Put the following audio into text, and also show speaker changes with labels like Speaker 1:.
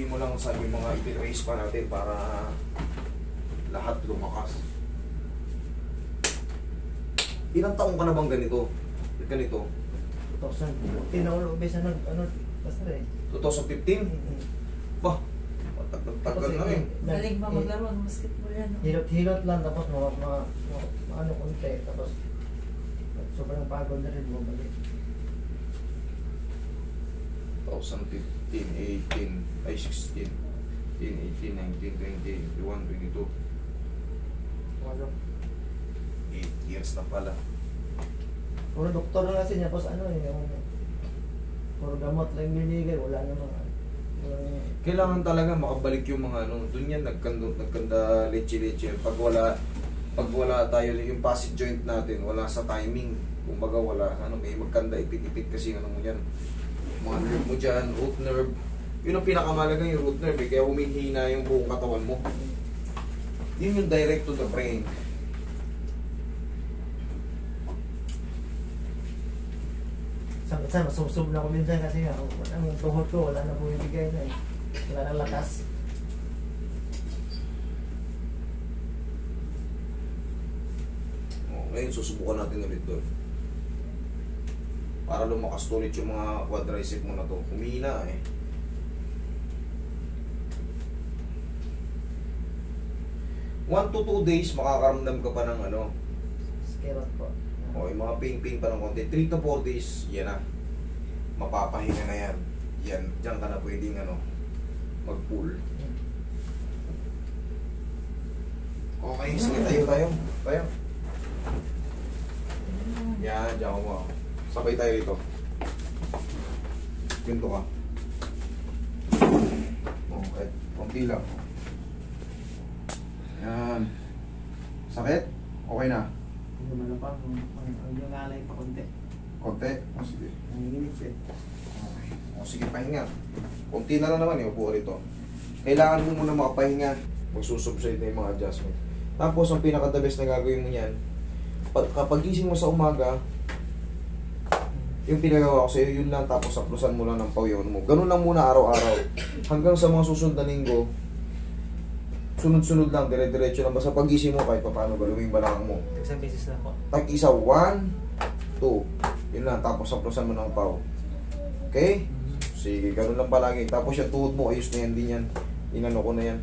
Speaker 1: mo lang sa yung mga i-raise pa natin para lahat lumakas. Ilang taong ka na bang ganito? Ganito?
Speaker 2: 2000. Tinaulo-ubis na ano, basta eh.
Speaker 1: 2015? Bah, matagal na eh.
Speaker 3: Galing ba maglaro ng basketball yan? No?
Speaker 2: Hilot-hilot lang, tapos ano konti, tapos sobrang pagod na rin mo balik.
Speaker 1: 2015, 18, ay 16, 18, 19, 20, 21, 22.
Speaker 2: Ano?
Speaker 1: 8 years na pala.
Speaker 2: Puro doktor na kasi niya, tapos ano yung puro gamot lang binigay, wala namang
Speaker 1: Kailangan talaga makabalik yung mga ano, doon yan nagkanda leche-leche. Pag wala tayo yung passage joint natin, wala sa timing. Kumbaga wala, may magkanda, ipit-ipit kasi ano mo yan. Mga nerve mo dyan, root nerve. Yun ang pinakamalaga yung root nerve kaya humihina yung buong katawan mo. Yun yung direct to the brain.
Speaker 2: Saan, masubsob na ako minsan kasi nga, ang tuhod ko, wala na bumibigay na eh. Wala nang lakas.
Speaker 1: Ngayon, susubukan natin ulit doon. Para lumakas ulit yung mga quadricep mo na to. Humina eh. One to 2 days, makakaramdam ka pa ng ano.
Speaker 2: Skerot po.
Speaker 1: O, yung mga pain-pain pa ng konti. 3 to 4 days, yan na. Mapapahinga na yan. Yan, dyan ka na pwedeng ano, mag-pull. Okay, sige tayo. Yan, dyan mo. Sabay tayo rito. Ganito ka. Okay, konti lang. Yan. Sakit? Okay na.
Speaker 2: Hindi naman pa, yung alay pa konti.
Speaker 1: Konti? O sige.
Speaker 2: Nanginginig eh.
Speaker 1: Okay. O sige, pahinga. Konti na lang naman, upo rito. Kailangan mo muna makapahinga. Magsusubside na yung mga adjustment. Tapos, ang pinaka-the best na gagawin mo yan, kapag gising mo sa umaga, yung pinagawa ko sa'yo, yun lang, tapos saplusan mo lang ng pawyaw mo. Ganun lang muna araw-araw. Hanggang sa mga susunod na linggo, sunod-sunod lang, dire-diretso lang. Basta pagising mo, kahit paano galawin balakang mo.
Speaker 2: Isang beses na po.
Speaker 1: Tag-isa, 1, 2. Yun lang, tapos saplusan mo ng paw. Okay? Sige, ganun lang palagi. Tapos yung tuhod mo, ayos na yan din yan. Inano ko na yan.